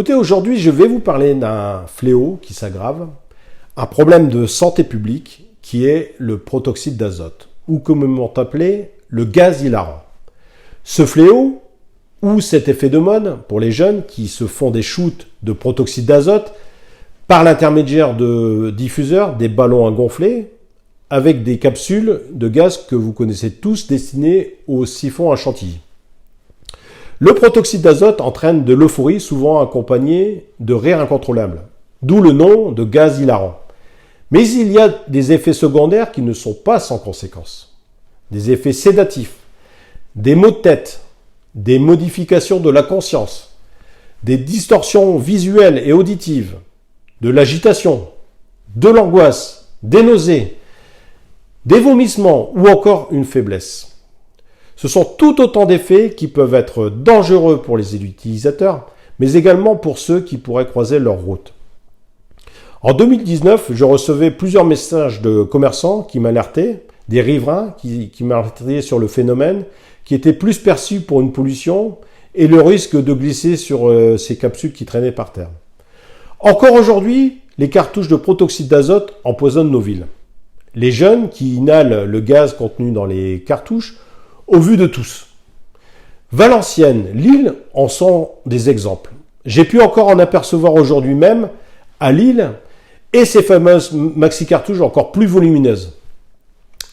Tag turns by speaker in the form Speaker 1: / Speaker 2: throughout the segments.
Speaker 1: Écoutez, aujourd'hui, je vais vous parler d'un fléau qui s'aggrave, un problème de santé publique qui est le protoxyde d'azote, ou communément appelé le gaz hilarant. Ce fléau, ou cet effet de mode pour les jeunes qui se font des shoots de protoxyde d'azote par l'intermédiaire de diffuseurs, des ballons à gonfler, avec des capsules de gaz que vous connaissez tous destinées au siphon à chantilly. Le protoxyde d'azote entraîne de l'euphorie, souvent accompagnée de rires incontrôlables, d'où le nom de gaz hilarant. Mais il y a des effets secondaires qui ne sont pas sans conséquences. Des effets sédatifs, des maux de tête, des modifications de la conscience, des distorsions visuelles et auditives, de l'agitation, de l'angoisse, des nausées, des vomissements ou encore une faiblesse. Ce sont tout autant d'effets qui peuvent être dangereux pour les utilisateurs, mais également pour ceux qui pourraient croiser leur route. En 2019, je recevais plusieurs messages de commerçants qui m'alertaient, des riverains qui m'alertaient sur le phénomène, qui était plus perçu pour une pollution et le risque de glisser sur ces capsules qui traînaient par terre. Encore aujourd'hui, les cartouches de protoxyde d'azote empoisonnent nos villes. Les jeunes qui inhalent le gaz contenu dans les cartouches au vu de tous. Valenciennes, Lille en sont des exemples. J'ai pu encore en apercevoir aujourd'hui même à Lille et ces fameuses maxi-cartouches encore plus volumineuses.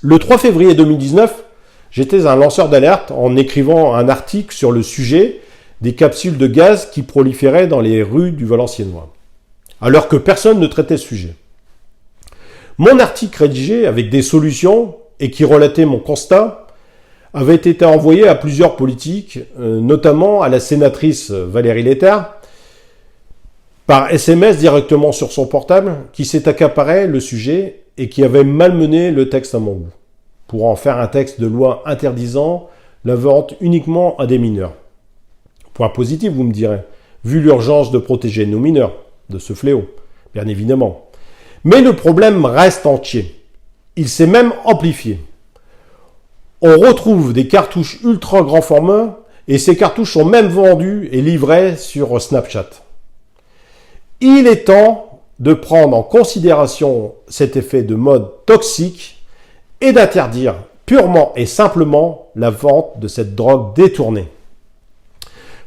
Speaker 1: Le 3 février 2019, j'étais un lanceur d'alerte en écrivant un article sur le sujet des capsules de gaz qui proliféraient dans les rues du Valenciennois, alors que personne ne traitait ce sujet. Mon article rédigé avec des solutions et qui relatait mon constat avait été envoyé à plusieurs politiques, notamment à la sénatrice Valérie Létard, par SMS directement sur son portable, qui s'est accaparé le sujet et qui avait malmené le texte à mon goût, pour en faire un texte de loi interdisant la vente uniquement à des mineurs. Point positif, vous me direz, vu l'urgence de protéger nos mineurs de ce fléau, bien évidemment. Mais le problème reste entier. Il s'est même amplifié. On retrouve des cartouches ultra grand format et ces cartouches sont même vendues et livrées sur Snapchat. Il est temps de prendre en considération cet effet de mode toxique et d'interdire purement et simplement la vente de cette drogue détournée.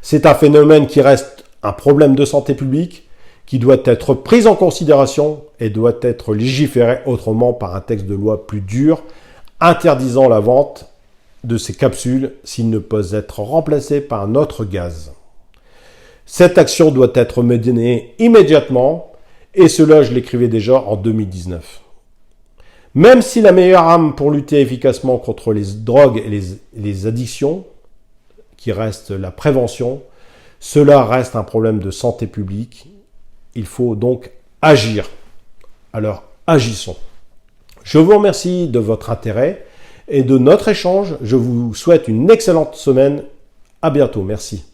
Speaker 1: C'est un phénomène qui reste un problème de santé publique qui doit être pris en considération et doit être légiféré autrement par un texte de loi plus dur, interdisant la vente de ces capsules s'ils ne peuvent être remplacés par un autre gaz. Cette action doit être menée immédiatement, et cela je l'écrivais déjà en 2019. Même si la meilleure arme pour lutter efficacement contre les drogues et les addictions, qui reste la prévention, cela reste un problème de santé publique. Il faut donc agir. Alors, agissons. Je vous remercie de votre intérêt et de notre échange. Je vous souhaite une excellente semaine. À bientôt. Merci.